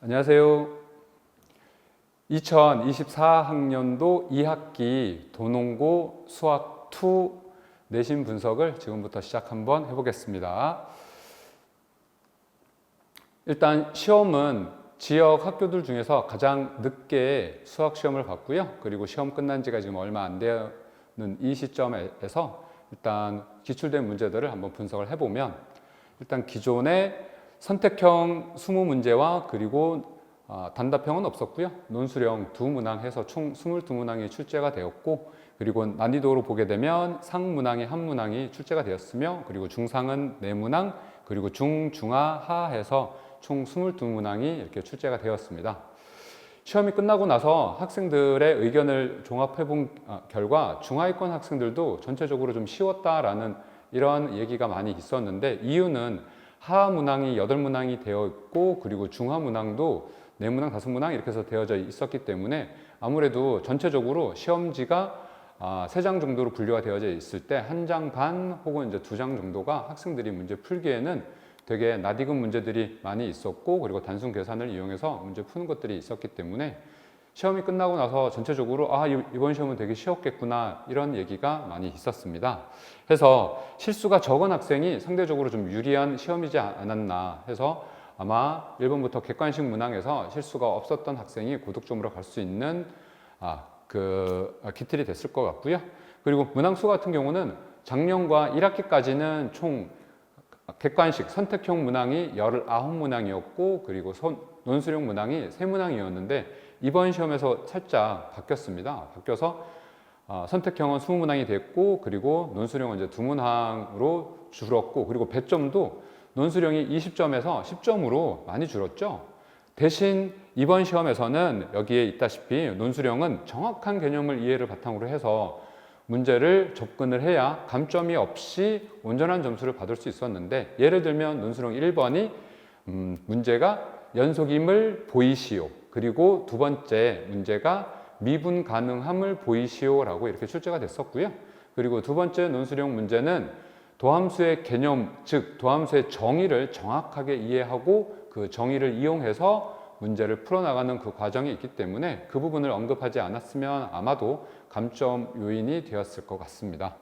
안녕하세요. 2024학년도 2학기 도농고 수학 2 내신 분석을 지금부터 시작 한번 해보겠습니다. 일단 시험은 지역 학교들 중에서 가장 늦게 수학 시험을 봤고요. 그리고 시험 끝난 지가 지금 얼마 안 되는 이 시점에서 일단 기출된 문제들을 한번 분석을 해보면, 일단 기존의 선택형 20문제와 그리고 단답형은 없었고요. 논술형 2문항 해서 총 22문항이 출제가 되었고, 그리고 난이도로 보게 되면 상문항이 1문항이 출제가 되었으며, 그리고 중상은 4문항, 그리고 중, 중하, 하 해서 총 22문항이 이렇게 출제가 되었습니다. 시험이 끝나고 나서 학생들의 의견을 종합해 본 결과 중하위권 학생들도 전체적으로 좀 쉬웠다라는 이런 얘기가 많이 있었는데, 이유는 하문항이 8문항이 되어 있고, 그리고 중하문항도 4문항, 5문항 이렇게 해서 되어져 있었기 때문에 아무래도 전체적으로 시험지가 3장 정도로 분류가 되어져 있을 때 1장 반 혹은 이제 2장 정도가 학생들이 문제 풀기에는 되게 낯익은 문제들이 많이 있었고, 그리고 단순 계산을 이용해서 문제 푸는 것들이 있었기 때문에 시험이 끝나고 나서 전체적으로 이번 시험은 되게 쉬웠겠구나 이런 얘기가 많이 있었습니다. 해서 실수가 적은 학생이 상대적으로 좀 유리한 시험이지 않았나 해서 아마 1번부터 객관식 문항에서 실수가 없었던 학생이 고득점으로 갈 수 있는 기틀이 됐을 것 같고요. 그리고 문항수 같은 경우는 작년과 1학기까지는 총 객관식 선택형 문항이 19문항이었고, 그리고 논술형 문항이 3문항이었는데 이번 시험에서 살짝 바뀌었습니다. 바뀌어서 선택형은 20문항이 됐고, 그리고 논술형은 이제 2문항으로 줄었고, 그리고 배점도 논술형이 20점에서 10점으로 많이 줄었죠. 대신 이번 시험에서는 여기에 있다시피 논술형은 정확한 개념을 이해를 바탕으로 해서 문제를 접근을 해야 감점이 없이 온전한 점수를 받을 수 있었는데, 예를 들면 논술형 1번이 문제가 연속임을 보이시오, 그리고 두 번째 문제가 미분 가능함을 보이시오 라고 이렇게 출제가 됐었고요. 그리고 두 번째 논술형 문제는 도함수의 개념, 즉 도함수의 정의를 정확하게 이해하고 그 정의를 이용해서 문제를 풀어나가는 그 과정이 있기 때문에 그 부분을 언급하지 않았으면 아마도 감점 요인이 되었을 것 같습니다.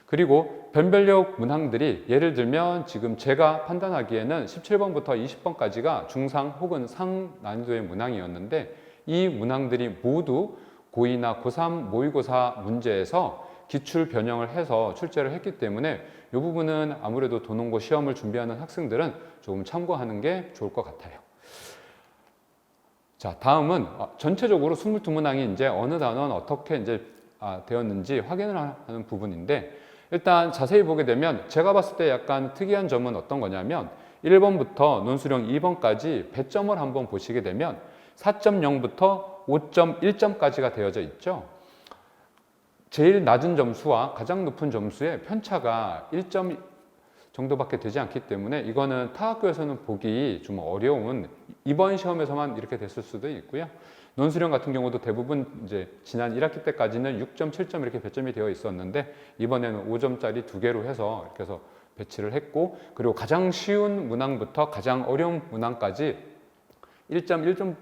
그리고 변별력 문항들이 예를 들면 지금 제가 판단하기에는 17번부터 20번까지가 중상 혹은 상 난이도의 문항이었는데, 이 문항들이 모두 고2나 고3 모의고사 문제에서 기출 변형을 해서 출제를 했기 때문에 이 부분은 아무래도 도농고 시험을 준비하는 학생들은 조금 참고하는 게 좋을 것 같아요. 자, 다음은 전체적으로 22문항이 이제 어느 단원 어떻게 이제 되었는지 확인을 하는 부분인데, 일단 자세히 보게 되면 제가 봤을 때 약간 특이한 점은 어떤 거냐면 1번부터 논술형 2번까지 배점을 한번 보시게 되면 4.0부터 5.1점까지가 되어져 있죠. 제일 낮은 점수와 가장 높은 점수의 편차가 1점 정도밖에 되지 않기 때문에 이거는 타 학교에서는 보기 좀 어려운, 이번 시험에서만 이렇게 됐을 수도 있고요. 논술형 같은 경우도 대부분 이제 지난 1학기 때까지는 6점, 7점 이렇게 배점이 되어 있었는데 이번에는 5점짜리 2개로 해서 이렇게 해서 배치를 했고, 그리고 가장 쉬운 문항부터 가장 어려운 문항까지 1점, 1점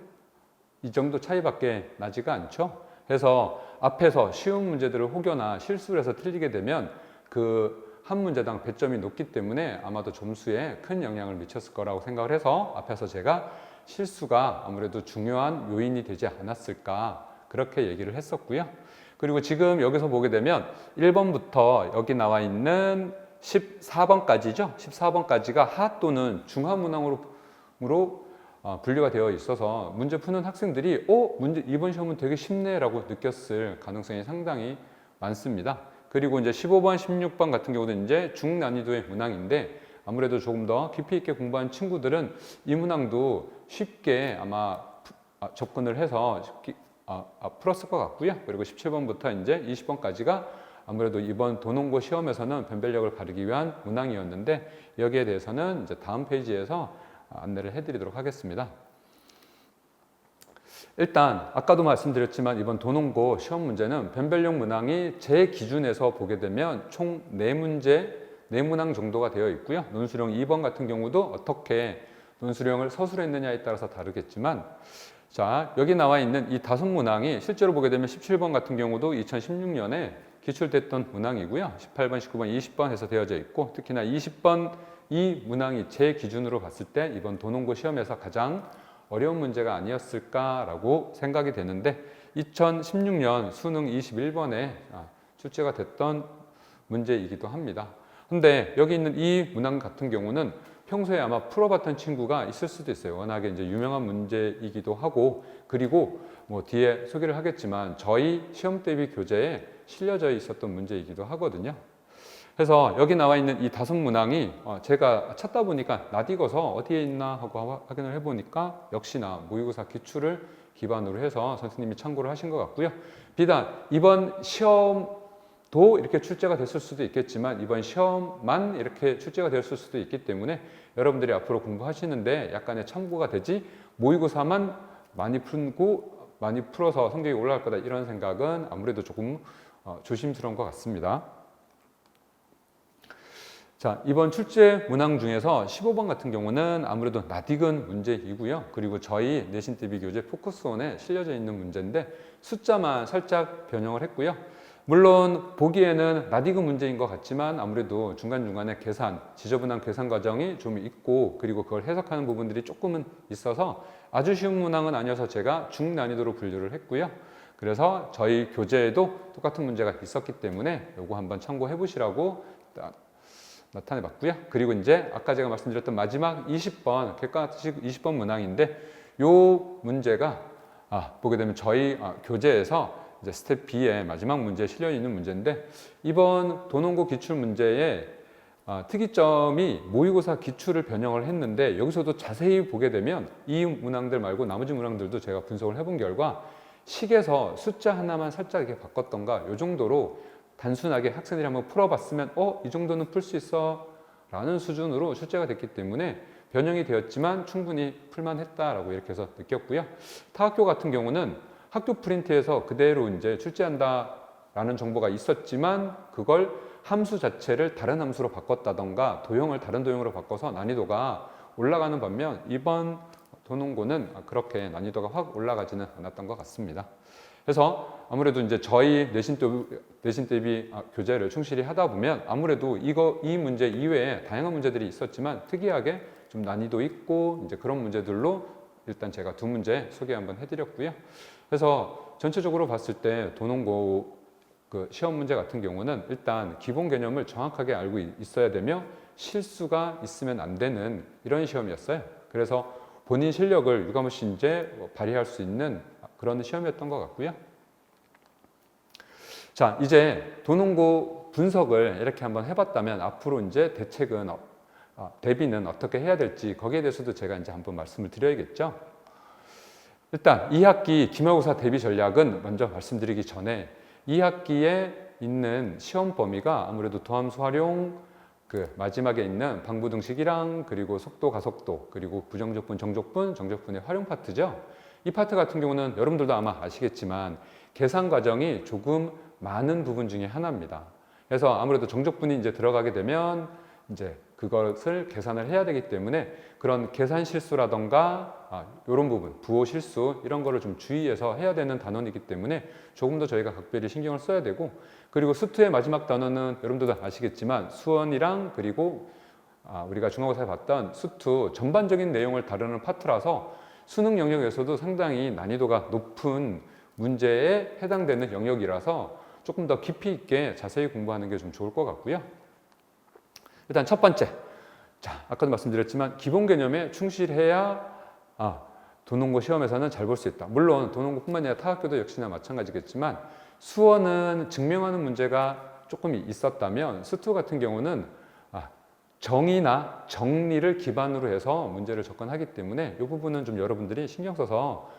이 정도 차이밖에 나지가 않죠. 그래서 앞에서 쉬운 문제들을 혹여나 실수를 해서 틀리게 되면 그 한 문제당 배점이 높기 때문에 아마도 점수에 큰 영향을 미쳤을 거라고 생각을 해서 앞에서 제가 실수가 아무래도 중요한 요인이 되지 않았을까 그렇게 얘기를 했었고요. 그리고 지금 여기서 보게 되면 1번부터 여기 나와 있는 14번까지죠. 14번까지가 하 또는 중하문항으로 분류가 되어 있어서 문제 푸는 학생들이 이번 시험은 되게 쉽네 라고 느꼈을 가능성이 상당히 많습니다. 그리고 이제 15번, 16번 같은 경우는 이제 중난이도의 문항인데, 아무래도 조금 더 깊이 있게 공부한 친구들은 이 문항도 쉽게 아마 접근을 해서 풀었을 것 같고요. 그리고 17번부터 이제 20번까지가 아무래도 이번 도농고 시험에서는 변별력을 가르기 위한 문항이었는데, 여기에 대해서는 이제 다음 페이지에서 안내를 해드리도록 하겠습니다. 일단 아까도 말씀드렸지만 이번 도농고 시험 문제는 변별력 문항이 제 기준에서 보게 되면 총 4문제, 4문항 정도가 되어 있고요. 논술형 2번 같은 경우도 어떻게 논술형을 서술로 했느냐에 따라서 다르겠지만, 자, 여기 나와 있는 이 5문항이 실제로 보게 되면 17번 같은 경우도 2016년에 기출됐던 문항이고요. 18번, 19번, 20번 해서 되어져 있고, 특히나 20번 이 문항이 제 기준으로 봤을 때 이번 도농고 시험에서 가장 어려운 문제가 아니었을까라고 생각이 되는데, 2016년 수능 21번에 출제가 됐던 문제이기도 합니다. 근데 여기 있는 이 문항 같은 경우는 평소에 아마 풀어봤던 친구가 있을 수도 있어요. 워낙에 이제 유명한 문제이기도 하고, 그리고 뭐 뒤에 소개를 하겠지만 저희 시험 대비 교재에 실려져 있었던 문제이기도 하거든요. 그래서 여기 나와 있는 이 5문항이 제가 찾다 보니까 낯익어서 어디에 있나 하고 확인을 해보니까 역시나 모의고사 기출을 기반으로 해서 선생님이 참고를 하신 것 같고요. 비단 이번 시험도 이렇게 출제가 됐을 수도 있겠지만 이번 시험만 이렇게 출제가 됐을 수도 있기 때문에 여러분들이 앞으로 공부하시는데 약간의 참고가 되지, 모의고사만 많이 풀어서 성적이 올라갈 거다 이런 생각은 아무래도 조금 조심스러운 것 같습니다. 자, 이번 출제 문항 중에서 15번 같은 경우는 아무래도 낯익은 문제이고요. 그리고 저희 내신 대비 교재 포커스온에 실려져 있는 문제인데 숫자만 살짝 변형을 했고요. 물론 보기에는 낯익은 문제인 것 같지만 아무래도 중간중간에 지저분한 계산 과정이 좀 있고, 그리고 그걸 해석하는 부분들이 조금은 있어서 아주 쉬운 문항은 아니어서 제가 중난이도로 분류를 했고요. 그래서 저희 교재에도 똑같은 문제가 있었기 때문에 이거 한번 참고해 보시라고 나타내 봤고요. 그리고 이제 아까 제가 말씀드렸던 마지막 20번 객관식 20번 문항인데 이 문제가 보게 되면 저희 교재에서 이제 스텝 B의 마지막 문제에 실려 있는 문제인데, 이번 도농고 기출 문제의 특이점이 모의고사 기출을 변형을 했는데, 여기서도 자세히 보게 되면 이 문항들 말고 나머지 문항들도 제가 분석을 해본 결과 식에서 숫자 하나만 살짝 이렇게 바꿨던가 이 정도로 단순하게 학생들이 한번 풀어봤으면 이 정도는 풀 수 있어 라는 수준으로 출제가 됐기 때문에 변형이 되었지만 충분히 풀만했다라고 이렇게 해서 느꼈고요. 타학교 같은 경우는 학교 프린트에서 그대로 이제 출제한다라는 정보가 있었지만 그걸 함수 자체를 다른 함수로 바꿨다던가 도형을 다른 도형으로 바꿔서 난이도가 올라가는 반면 이번 도농고는 그렇게 난이도가 확 올라가지는 않았던 것 같습니다. 그래서 아무래도 이제 저희 내신 대비 교재를 충실히 하다 보면 아무래도 이 문제 이외에 다양한 문제들이 있었지만 특이하게 좀 난이도 있고 이제 그런 문제들로 일단 제가 2문제 소개 한번 해드렸고요. 그래서 전체적으로 봤을 때 도농고 그 시험 문제 같은 경우는 일단 기본 개념을 정확하게 알고 있어야 되며 실수가 있으면 안 되는 이런 시험이었어요. 그래서 본인 실력을 유감없이 이제 발휘할 수 있는 그런 시험이었던 것 같고요. 자, 이제 도농고 분석을 이렇게 한번 해봤다면 앞으로 이제 대비는 어떻게 해야 될지 거기에 대해서도 제가 이제 한번 말씀을 드려야겠죠. 일단 2학기 기말고사 대비 전략은 먼저 말씀드리기 전에 2학기에 있는 시험 범위가 아무래도 도함수 활용, 그 마지막에 있는 방부등식이랑 그리고 속도, 가속도, 그리고 부정적분, 정적분의 활용 파트죠. 이 파트 같은 경우는 여러분들도 아마 아시겠지만 계산 과정이 조금 많은 부분 중에 하나입니다. 그래서 아무래도 정적분이 이제 들어가게 되면 이제 그것을 계산을 해야 되기 때문에 그런 계산 실수라던가 이런 부분, 부호 실수 이런 거를 좀 주의해서 해야 되는 단원이기 때문에 조금 더 저희가 각별히 신경을 써야 되고, 그리고 수투의 마지막 단원은 여러분들도 아시겠지만 수원이랑 그리고 우리가 중간고사에 봤던 수투 전반적인 내용을 다루는 파트라서 수능 영역에서도 상당히 난이도가 높은 문제에 해당되는 영역이라서 조금 더 깊이 있게 자세히 공부하는 게 좀 좋을 것 같고요. 일단 첫 번째, 자, 아까도 말씀드렸지만 기본 개념에 충실해야 도농고 시험에서는 잘 볼 수 있다. 물론 도농고뿐만 아니라 타학교도 역시나 마찬가지겠지만 수원은 증명하는 문제가 조금 있었다면 수투 같은 경우는 정의나 정리를 기반으로 해서 문제를 접근하기 때문에 이 부분은 좀 여러분들이 신경 써서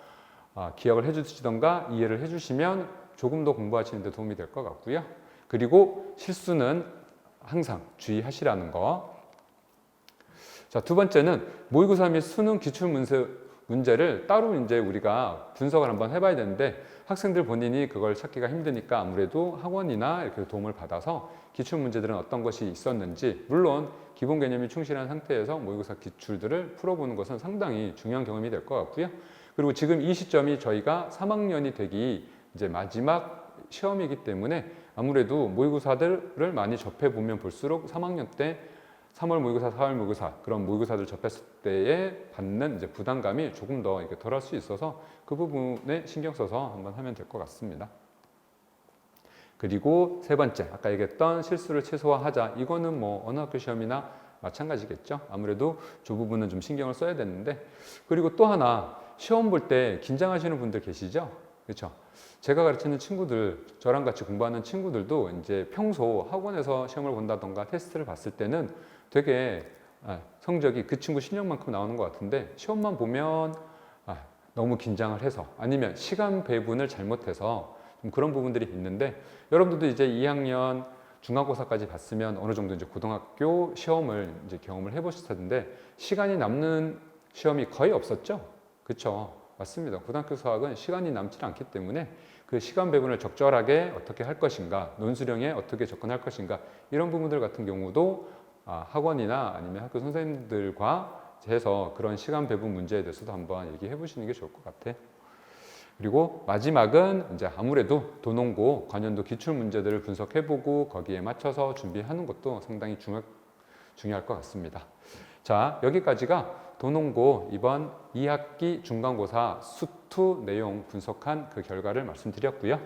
기억을 해주시던가 이해를 해주시면 조금 더 공부하시는 데 도움이 될 것 같고요. 그리고 실수는 항상 주의하시라는 거. 자, 두 번째는 모의고사 및 수능 기출 문제를 따로 이제 우리가 분석을 한번 해봐야 되는데 학생들 본인이 그걸 찾기가 힘드니까 아무래도 학원이나 이렇게 도움을 받아서 기출 문제들은 어떤 것이 있었는지, 물론 기본 개념이 충실한 상태에서 모의고사 기출들을 풀어보는 것은 상당히 중요한 경험이 될 것 같고요. 그리고 지금 이 시점이 저희가 3학년이 되기 이제 마지막 시험이기 때문에 아무래도 모의고사들을 많이 접해보면 볼수록 3학년 때 3월 모의고사, 4월 모의고사 그런 모의고사들 접했을 때에 받는 이제 부담감이 조금 더 이렇게 덜할 수 있어서 그 부분에 신경 써서 한번 하면 될 것 같습니다. 그리고 세 번째, 아까 얘기했던 실수를 최소화하자. 이거는 뭐 어느 학교 시험이나 마찬가지겠죠. 아무래도 저 부분은 좀 신경을 써야 되는데, 그리고 또 하나 시험 볼 때 긴장하시는 분들 계시죠? 그렇죠? 제가 가르치는 친구들, 저랑 같이 공부하는 친구들도 이제 평소 학원에서 시험을 본다던가 테스트를 봤을 때는 되게 성적이 그 친구 실력만큼 나오는 것 같은데 시험만 보면 너무 긴장을 해서 아니면 시간 배분을 잘못해서 좀 그런 부분들이 있는데, 여러분들도 이제 2학년 중간고사까지 봤으면 어느 정도 이제 고등학교 시험을 이제 경험을 해보실 텐데 시간이 남는 시험이 거의 없었죠? 그렇죠? 맞습니다. 고등학교 수학은 시간이 남지 않기 때문에 그 시간 배분을 적절하게 어떻게 할 것인가, 논술형에 어떻게 접근할 것인가, 이런 부분들 같은 경우도 학원이나 아니면 학교 선생님들과 해서 그런 시간 배분 문제에 대해서도 한번 얘기해 보시는 게 좋을 것 같아요. 그리고 마지막은 이제 아무래도 도농고 관연도 기출 문제들을 분석해보고 거기에 맞춰서 준비하는 것도 상당히 중요할 것 같습니다. 자, 여기까지가 도농고 이번 2학기 중간고사 수투 내용 분석한 그 결과를 말씀드렸고요.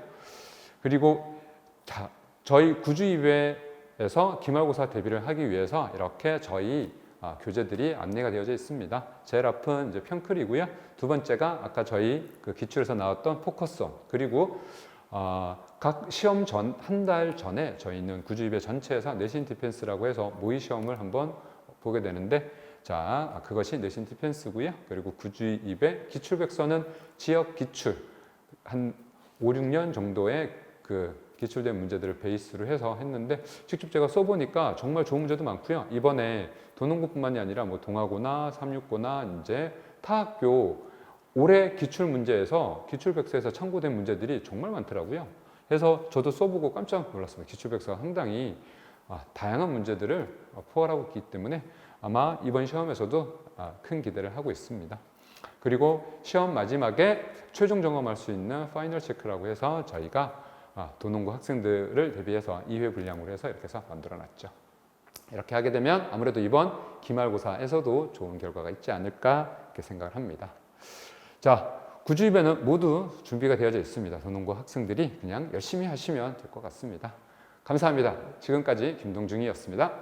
그리고 저희 구주입회에서 기말고사 대비를 하기 위해서 이렇게 저희 교재들이 안내가 되어져 있습니다. 제일 앞은 이제 평클이고요. 두 번째가 아까 저희 그 기출에서 나왔던 포커송, 그리고 각 시험 전 한 달 전에 저희는 구주입회 전체에서 내신 디펜스라고 해서 모의 시험을 한번 보게 되는데, 자, 그것이 내신 디펜스고요. 그리고 구주입회 기출백서는 지역 기출 한 5, 6년 정도의 그 기출된 문제들을 베이스로 해서 했는데 직접 제가 써보니까 정말 좋은 문제도 많고요. 이번에 도농고뿐만이 아니라 뭐 동아고나 삼육고나 이제 타 학교 올해 기출 문제에서 기출백서에서 참고된 문제들이 정말 많더라고요. 그래서 저도 써보고 깜짝 놀랐습니다. 기출백서가 상당히 다양한 문제들을 포괄하고 있기 때문에 아마 이번 시험에서도 큰 기대를 하고 있습니다. 그리고 시험 마지막에 최종 점검할 수 있는 파이널 체크라고 해서 저희가 도농고 학생들을 대비해서 2회 분량으로 해서 이렇게 해서 만들어 놨죠. 이렇게 하게 되면 아무래도 이번 기말고사에서도 좋은 결과가 있지 않을까 이렇게 생각을 합니다. 자, 구주입회는 모두 준비가 되어져 있습니다. 도농고 학생들이 그냥 열심히 하시면 될 것 같습니다. 감사합니다. 지금까지 김동중이었습니다.